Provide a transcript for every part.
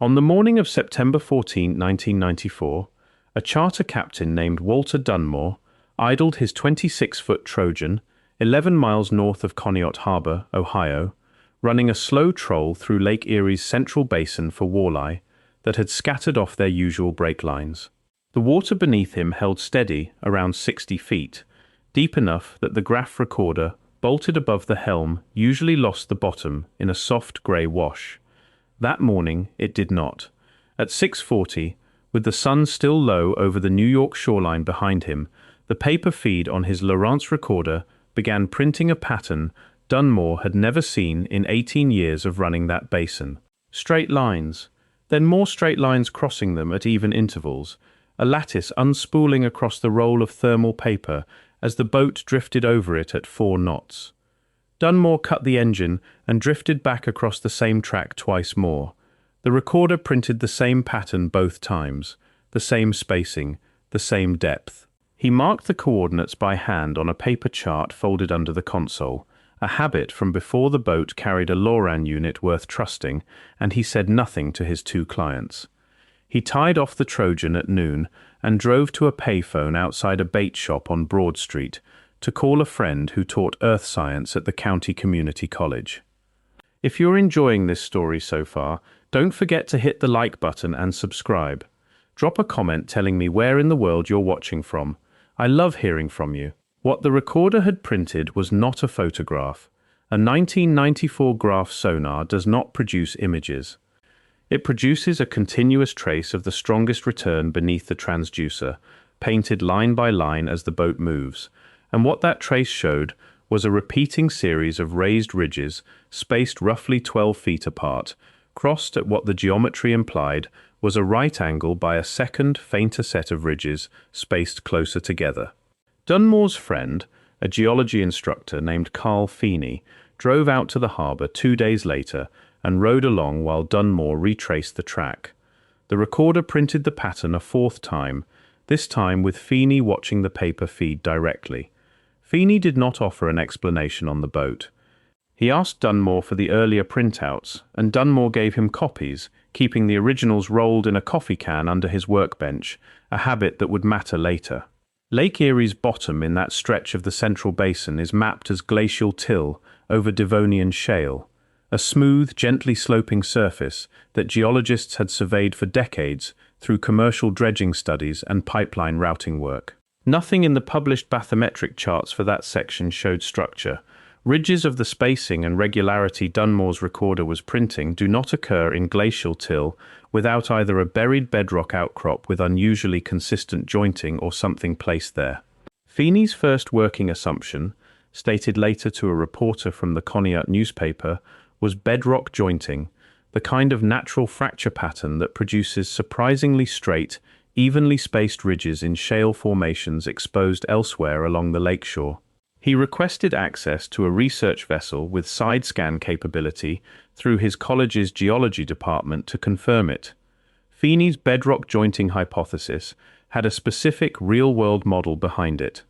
On the morning of September 14, 1994, a charter captain named Walter Dunmore idled his 26-foot Trojan 11 miles north of Conneaut Harbor, Ohio, running a slow troll through Lake Erie's central basin for walleye that had scattered off their usual break lines. The water beneath him held steady around 60 feet, deep enough that the graph recorder bolted above the helm usually lost the bottom in a soft grey wash. That morning it did not. At 6:40, with the sun still low over the New York shoreline behind him, the paper feed on his Lowrance recorder began printing a pattern Dunmore had never seen in 18 years of running that basin. Straight lines, then more straight lines crossing them at even intervals, a lattice unspooling across the roll of thermal paper as the boat drifted over it at 4 knots. Dunmore cut the engine and drifted back across the same track twice more. The recorder printed the same pattern both times, the same spacing, the same depth. He marked the coordinates by hand on a paper chart folded under the console, a habit from before the boat carried a LORAN unit worth trusting, and he said nothing to his 2 clients. He tied off the Trojan at noon and drove to a payphone outside a bait shop on Broad Street to call a friend who taught earth science at the county community college. If you're enjoying this story so far, don't forget to hit the like button and subscribe. Drop a comment telling me where in the world you're watching from. I love hearing from you. What the recorder had printed was not a photograph. A 1994 graph sonar does not produce images. It produces a continuous trace of the strongest return beneath the transducer, painted line by line as the boat moves. And what that trace showed was a repeating series of raised ridges, spaced roughly 12 feet apart, crossed at what the geometry implied was a right angle by a second, fainter set of ridges, spaced closer together. Dunmore's friend, a geology instructor named Carl Feeney, drove out to the harbor 2 days later and rode along while Dunmore retraced the track. The recorder printed the pattern a 4th time, this time with Feeney watching the paper feed directly. Feeney did not offer an explanation on the boat. He asked Dunmore for the earlier printouts, and Dunmore gave him copies, keeping the originals rolled in a coffee can under his workbench, a habit that would matter later. Lake Erie's bottom in that stretch of the central basin is mapped as glacial till over Devonian shale, a smooth, gently sloping surface that geologists had surveyed for decades through commercial dredging studies and pipeline routing work. Nothing in the published bathymetric charts for that section showed structure. Ridges of the spacing and regularity Dunmore's recorder was printing do not occur in glacial till without either a buried bedrock outcrop with unusually consistent jointing or something placed there. Feeney's first working assumption, stated later to a reporter from the Conneaut newspaper, was bedrock jointing, the kind of natural fracture pattern that produces surprisingly straight, evenly spaced ridges in shale formations exposed elsewhere along the lakeshore. He requested access to a research vessel with side scan capability through his college's geology department to confirm it. Feeney's bedrock jointing hypothesis had a specific real-world model behind it.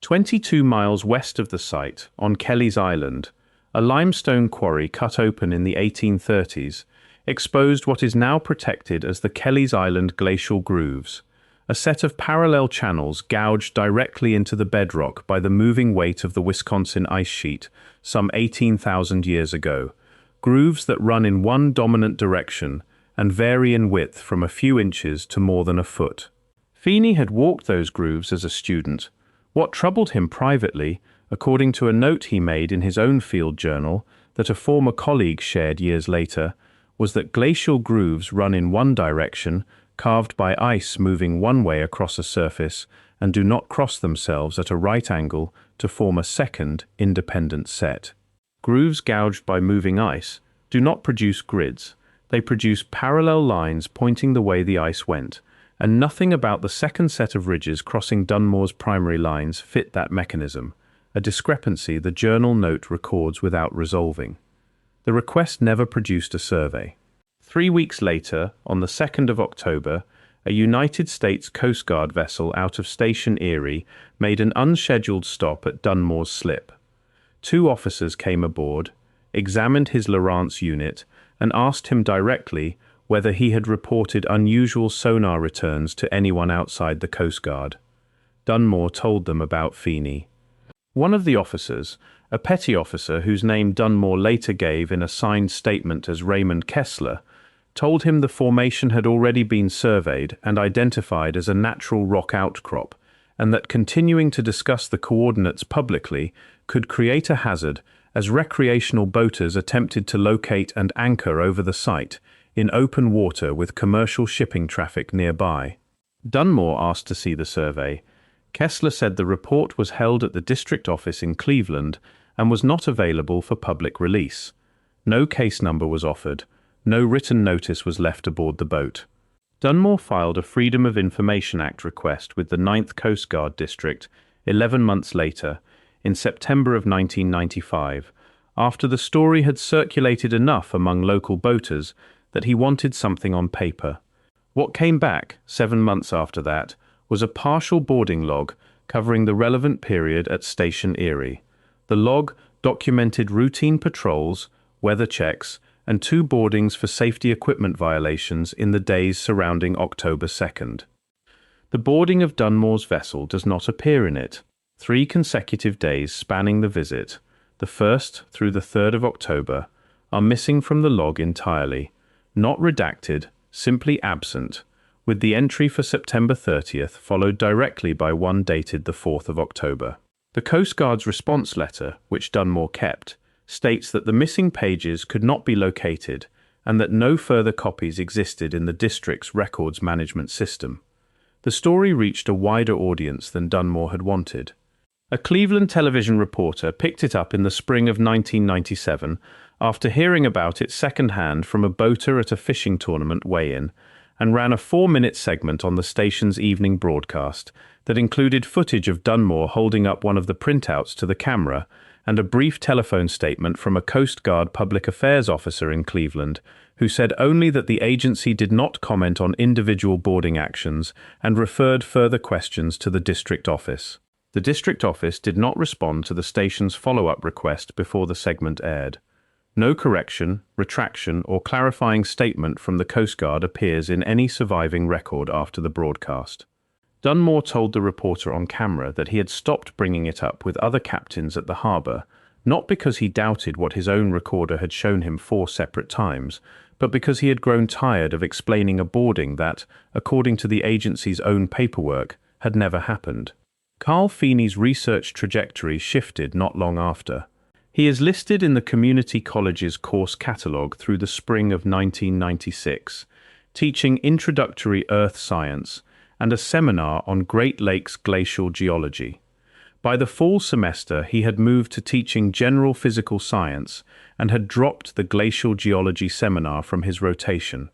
22 miles west of the site, on Kelly's Island, a limestone quarry cut open in the 1830s exposed what is now protected as the Kelly's Island glacial grooves, a set of parallel channels gouged directly into the bedrock by the moving weight of the Wisconsin ice sheet some 18,000 years ago, grooves that run in one dominant direction and vary in width from a few inches to more than a foot. Feeney had walked those grooves as a student. What troubled him privately, according to a note he made in his own field journal that a former colleague shared years later, was that glacial grooves run in one direction, carved by ice moving one way across a surface, and do not cross themselves at a right angle to form a second, independent set. Grooves gouged by moving ice do not produce grids. They produce parallel lines pointing the way the ice went, and nothing about the second set of ridges crossing Dunmore's primary lines fit that mechanism, a discrepancy the journal note records without resolving. The request never produced a survey. 3 weeks later, on the 2nd of October, a United States Coast Guard vessel out of Station Erie made an unscheduled stop at Dunmore's slip. 2 officers came aboard, examined his Lowrance unit, and asked him directly whether he had reported unusual sonar returns to anyone outside the Coast Guard. Dunmore told them about Feeney. One of the officers, a petty officer whose name Dunmore later gave in a signed statement as Raymond Kessler, told him the formation had already been surveyed and identified as a natural rock outcrop, and that continuing to discuss the coordinates publicly could create a hazard as recreational boaters attempted to locate and anchor over the site in open water with commercial shipping traffic nearby. Dunmore asked to see the survey. Kessler said the report was held at the district office in Cleveland and was not available for public release. No case number was offered. No written notice was left aboard the boat. Dunmore filed a Freedom of Information Act request with the 9th Coast Guard District 11 months later, in September of 1995, after the story had circulated enough among local boaters that he wanted something on paper. What came back, 7 months after that, was a partial boarding log covering the relevant period at Station Erie. The log documented routine patrols, weather checks, and 2 boardings for safety equipment violations in the days surrounding October 2nd. The boarding of Dunmore's vessel does not appear in it. 3 consecutive days spanning the visit, the 1st through the 3rd of October, are missing from the log entirely, not redacted, simply absent, with the entry for September 30th followed directly by one dated the 4th of October. The Coast Guard's response letter, which Dunmore kept, states that the missing pages could not be located and that no further copies existed in the district's records management system. The story reached a wider audience than Dunmore had wanted. A Cleveland television reporter picked it up in the spring of 1997 after hearing about it secondhand from a boater at a fishing tournament weigh-in, and ran a 4-minute segment on the station's evening broadcast that included footage of Dunmore holding up one of the printouts to the camera and a brief telephone statement from a Coast Guard public affairs officer in Cleveland who said only that the agency did not comment on individual boarding actions and referred further questions to the district office. The district office did not respond to the station's follow-up request before the segment aired. No correction, retraction, or clarifying statement from the Coast Guard appears in any surviving record after the broadcast. Dunmore told the reporter on camera that he had stopped bringing it up with other captains at the harbour, not because he doubted what his own recorder had shown him 4 separate times, but because he had grown tired of explaining a boarding that, according to the agency's own paperwork, had never happened. Carl Feeney's research trajectory shifted not long after. He is listed in the community college's course catalogue through the spring of 1996, teaching introductory earth science and a seminar on Great Lakes glacial geology. By the fall semester, he had moved to teaching general physical science and had dropped the glacial geology seminar from his rotation.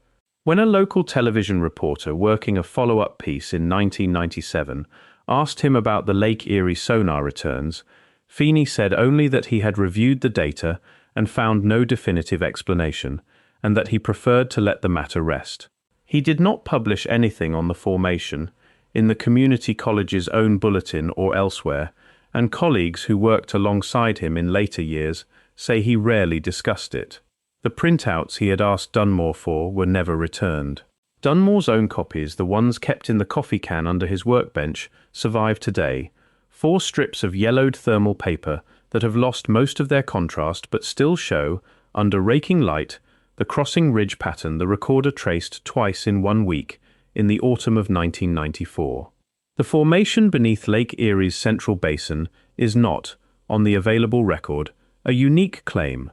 When a local television reporter working a follow-up piece in 1997 asked him about the Lake Erie sonar returns, Feeney said only that he had reviewed the data and found no definitive explanation, and that he preferred to let the matter rest. He did not publish anything on the formation, in the community college's own bulletin or elsewhere, and colleagues who worked alongside him in later years say he rarely discussed it. The printouts he had asked Dunmore for were never returned. Dunmore's own copies, the ones kept in the coffee can under his workbench, survive today, 4 strips of yellowed thermal paper that have lost most of their contrast but still show, under raking light, the crossing ridge pattern the recorder traced twice in 1 week, in the autumn of 1994. The formation beneath Lake Erie's central basin is not, on the available record, a unique claim.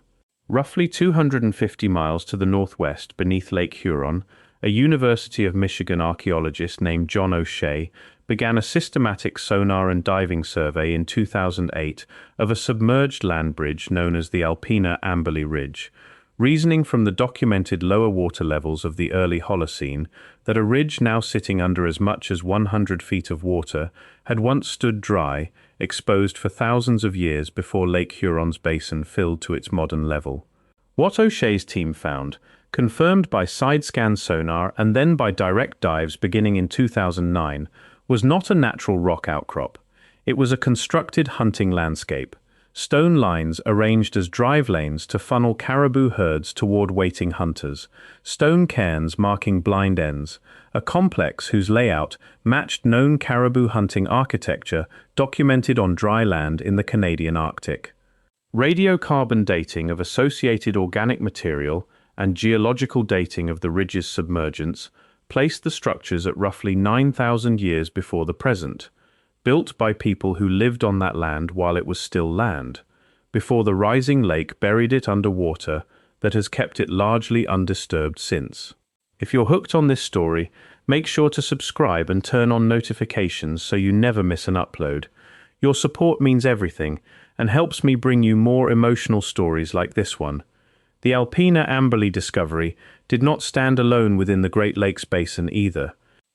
Roughly 250 miles to the northwest beneath Lake Huron, a University of Michigan archaeologist named John O'Shea began a systematic sonar and diving survey in 2008 of a submerged land bridge known as the Alpena Amberley Ridge, reasoning from the documented lower water levels of the early Holocene that a ridge now sitting under as much as 100 feet of water had once stood dry, exposed for thousands of years before Lake Huron's basin filled to its modern level. What O'Shea's team found, confirmed by side-scan sonar and then by direct dives beginning in 2009, was not a natural rock outcrop. It was a constructed hunting landscape, stone lines arranged as drive lanes to funnel caribou herds toward waiting hunters, stone cairns marking blind ends, a complex whose layout matched known caribou hunting architecture documented on dry land in the Canadian Arctic. Radiocarbon dating of associated organic material and geological dating of the ridge's submergence placed the structures at roughly 9,000 years before the present, built by people who lived on that land while it was still land, before the rising lake buried it under water that has kept it largely undisturbed since. If you're hooked on this story, make sure to subscribe and turn on notifications so you never miss an upload. Your support means everything and helps me bring you more emotional stories like this one. The Alpena Amberley discovery did not stand alone within the Great Lakes Basin either.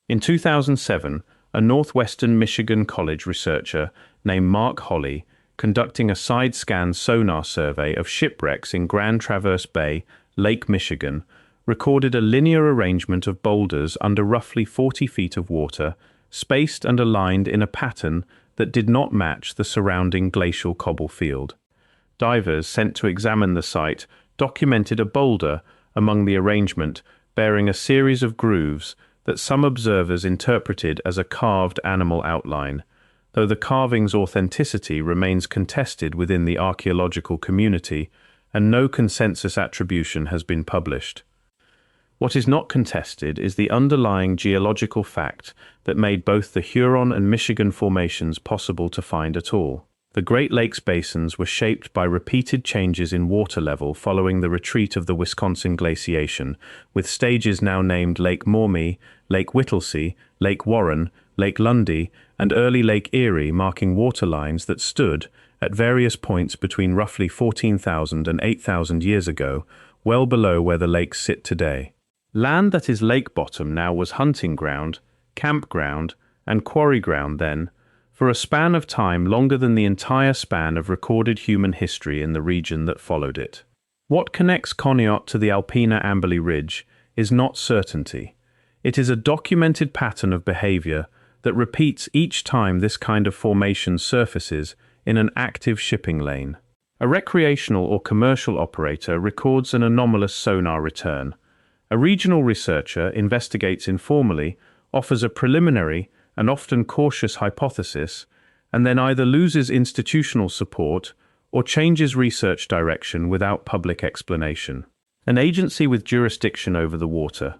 In 2007, a northwestern Michigan college researcher named Mark Holley, conducting a side-scan sonar survey of shipwrecks in Grand Traverse Bay, Lake Michigan, recorded a linear arrangement of boulders under roughly 40 feet of water, spaced and aligned in a pattern that did not match the surrounding glacial cobble field. Divers sent to examine the site documented a boulder among the arrangement bearing a series of grooves that some observers interpreted as a carved animal outline, though the carving's authenticity remains contested within the archaeological community and no consensus attribution has been published. What is not contested is the underlying geological fact that made both the Huron and Michigan formations possible to find at all. The Great Lakes basins were shaped by repeated changes in water level following the retreat of the Wisconsin glaciation, with stages now named Lake Maumee, Lake Whittlesey, Lake Warren, Lake Lundy, and early Lake Erie marking waterlines that stood, at various points between roughly 14,000 and 8,000 years ago, well below where the lakes sit today. Land that is lake bottom now was hunting ground, campground, and quarry ground then, for a span of time longer than the entire span of recorded human history in the region that followed it. What connects Conneaut to the Alpena Amberley Ridge is not certainty. It is a documented pattern of behavior that repeats each time this kind of formation surfaces in an active shipping lane. A recreational or commercial operator records an anomalous sonar return. A regional researcher investigates informally, offers a preliminary and often cautious hypothesis, and then either loses institutional support or changes research direction without public explanation. An agency with jurisdiction over the water,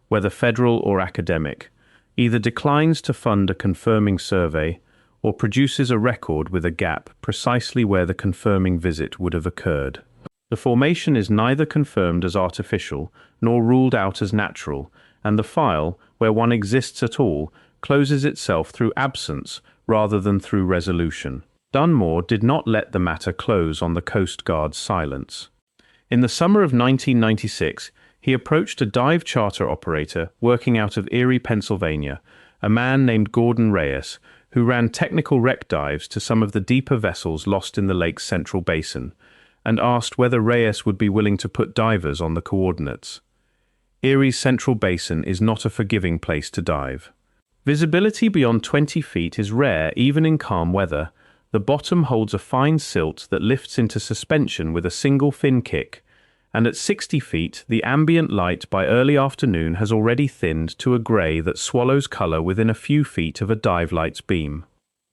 whether federal or academic, either declines to fund a confirming survey or produces a record with a gap precisely where the confirming visit would have occurred. The formation is neither confirmed as artificial nor ruled out as natural, and the file, where one exists at all, closes itself through absence rather than through resolution. Dunmore did not let the matter close on the Coast Guard's silence. In the summer of 1996, he approached a dive charter operator working out of Erie, Pennsylvania, a man named Gordon Reyes, who ran technical wreck dives to some of the deeper vessels lost in the lake's central basin, and asked whether Reyes would be willing to put divers on the coordinates. Erie's central basin is not a forgiving place to dive. Visibility beyond 20 feet is rare even in calm weather. The bottom holds a fine silt that lifts into suspension with a single fin kick, and at 60 feet the ambient light by early afternoon has already thinned to a grey that swallows colour within a few feet of a dive light's beam.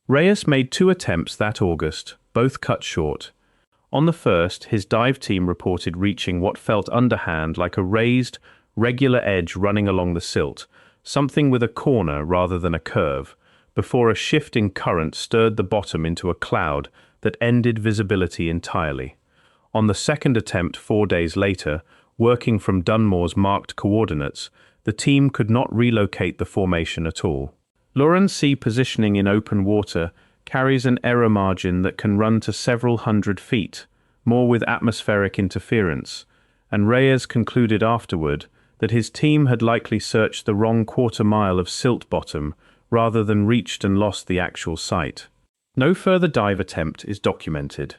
Reyes made 2 attempts that August, both cut short. On the first, his dive team reported reaching what felt underhand like a raised, regular edge running along the silt, something with a corner rather than a curve, before a shifting current stirred the bottom into a cloud that ended visibility entirely. On the second attempt 4 days later, working from Dunmore's marked coordinates, the team could not relocate the formation at all. Lawrence C positioning in open water carries an error margin that can run to several hundred feet, more with atmospheric interference, and Reyes concluded afterward that his team had likely searched the wrong quarter-mile of silt bottom rather than reached and lost the actual site. No further dive attempt is documented.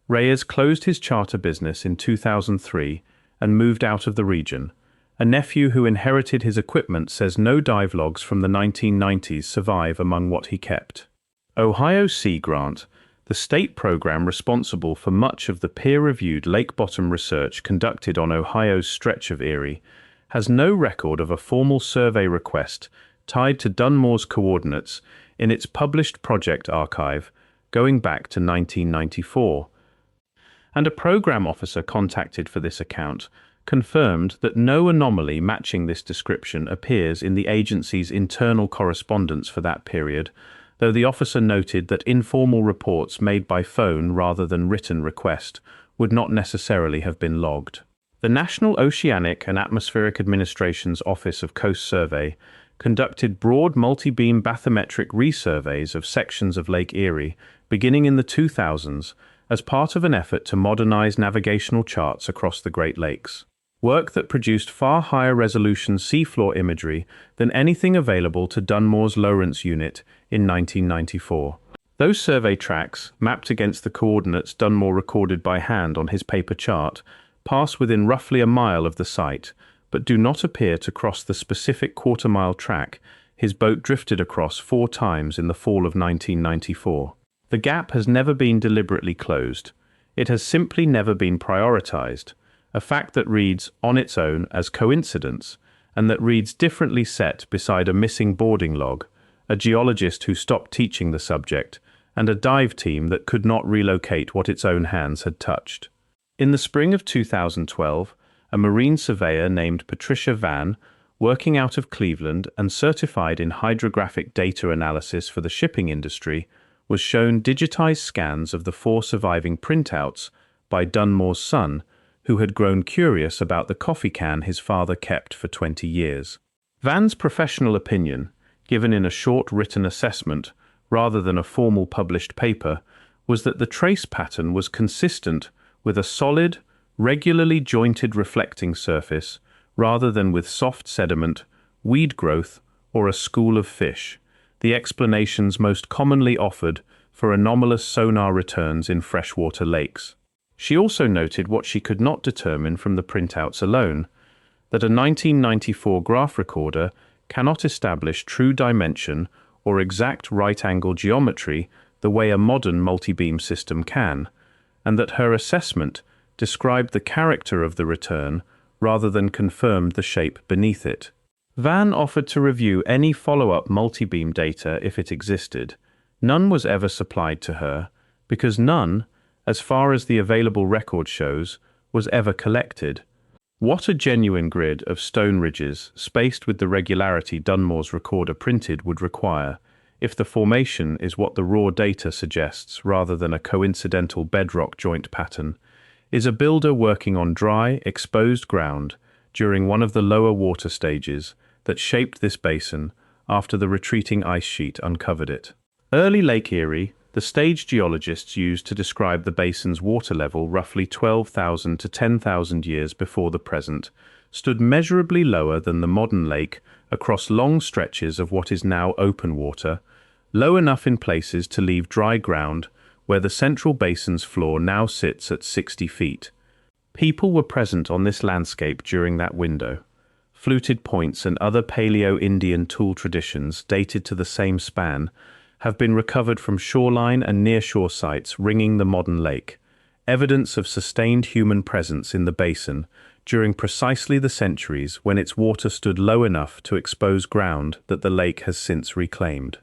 Reyes closed his charter business in 2003 and moved out of the region. A nephew who inherited his equipment says no dive logs from the 1990s survive among what he kept. Ohio Sea Grant, The state program responsible for much of the peer-reviewed lake bottom research conducted on Ohio's stretch of Erie has no record of a formal survey request tied to Dunmore's coordinates in its published project archive going back to 1994. And a program officer contacted for this account confirmed that no anomaly matching this description appears in the agency's internal correspondence for that period, though the officer noted that informal reports made by phone rather than written request would not necessarily have been logged. The National Oceanic and Atmospheric Administration's Office of Coast Survey conducted broad multi-beam bathymetric resurveys of sections of Lake Erie beginning in the 2000s as part of an effort to modernize navigational charts across the Great Lakes. Work that produced far higher resolution seafloor imagery than anything available to Dunmore's Lowrance unit in 1994. Those survey tracks, mapped against the coordinates Dunmore recorded by hand on his paper chart, pass within roughly a mile of the site, but do not appear to cross the specific quarter-mile track his boat drifted across 4 times in the fall of 1994. The gap has never been deliberately closed. It has simply never been prioritized, a fact that reads on its own as coincidence, and that reads differently set beside a missing boarding log, a geologist who stopped teaching the subject, and a dive team that could not relocate what its own hands had touched. In the spring of 2012, a marine surveyor named Patricia Vann, working out of Cleveland and certified in hydrographic data analysis for the shipping industry, was shown digitized scans of the 4 surviving printouts by Dunmore's son, who had grown curious about the coffee can his father kept for 20 years. Vann's professional opinion, given in a short written assessment rather than a formal published paper, was that the trace pattern was consistent with a solid, regularly jointed reflecting surface rather than with soft sediment, weed growth, or a school of fish, the explanations most commonly offered for anomalous sonar returns in freshwater lakes. She also noted what she could not determine from the printouts alone, that a 1994 graph recorder cannot establish true dimension or exact right-angle geometry the way a modern multi-beam system can, and that her assessment described the character of the return rather than confirmed the shape beneath it. Vann offered to review any follow-up multi-beam data if it existed. None was ever supplied to her, because none, as far as the available record shows, was ever collected. What a genuine grid of stone ridges, spaced with the regularity Dunmore's recorder printed, would require, if the formation is what the raw data suggests rather than a coincidental bedrock joint pattern, is a builder working on dry, exposed ground during one of the lower water stages that shaped this basin after the retreating ice sheet uncovered it. Early Lake Erie, the stage geologists used to describe the basin's water level roughly 12,000 to 10,000 years before the present, stood measurably lower than the modern lake across long stretches of what is now open water, low enough in places to leave dry ground where the central basin's floor now sits at 60 feet. People were present on this landscape during that window. Fluted points and other Paleo-Indian tool traditions dated to the same span have been recovered from shoreline and near-shore sites ringing the modern lake, evidence of sustained human presence in the basin during precisely the centuries when its water stood low enough to expose ground that the lake has since reclaimed.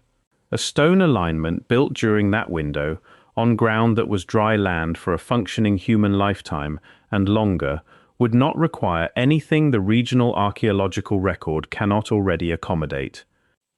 A stone alignment built during that window on ground that was dry land for a functioning human lifetime and longer would not require anything the regional archaeological record cannot already accommodate.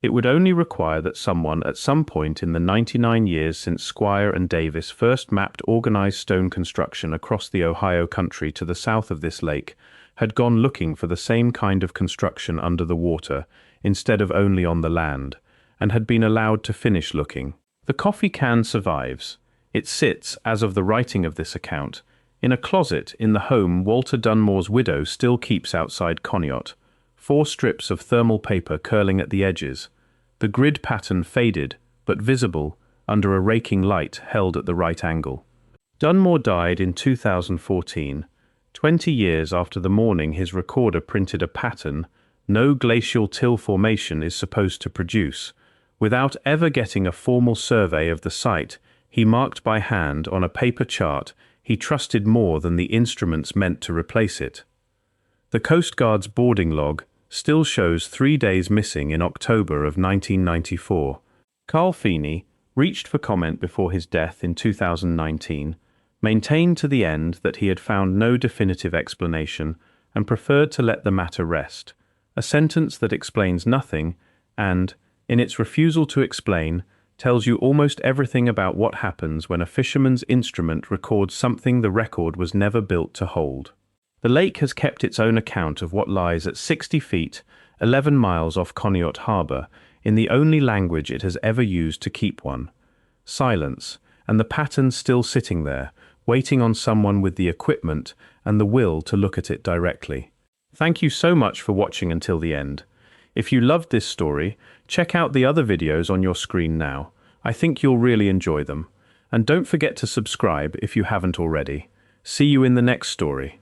It would only require that someone at some point in the 99 years since Squire and Davis first mapped organized stone construction across the Ohio country to the south of this lake had gone looking for the same kind of construction under the water instead of only on the land, and had been allowed to finish looking. The coffee can survives. It sits, as of the writing of this account, in a closet in the home Walter Dunmore's widow still keeps outside Conneaut, 4 strips of thermal paper curling at the edges, the grid pattern faded but visible under a raking light held at the right angle. Dunmore died in 2014, 20 years after the morning his recorder printed a pattern no glacial till formation is supposed to produce, without ever getting a formal survey of the site he marked by hand on a paper chart he trusted more than the instruments meant to replace it. The Coast Guard's boarding log still shows 3 days missing in October of 1994. Carl Feeney, reached for comment before his death in 2019, maintained to the end that he had found no definitive explanation and preferred to let the matter rest, a sentence that explains nothing and, in its refusal to explain, tells you almost everything about what happens when a fisherman's instrument records something the record was never built to hold. The lake has kept its own account of what lies at 60 feet, 11 miles off Conneaut Harbor, in the only language it has ever used to keep one: silence, and the pattern still sitting there, waiting on someone with the equipment and the will to look at it directly. Thank you so much for watching until the end. If you loved this story, check out the other videos on your screen now. I think you'll really enjoy them. And don't forget to subscribe if you haven't already. See you in the next story.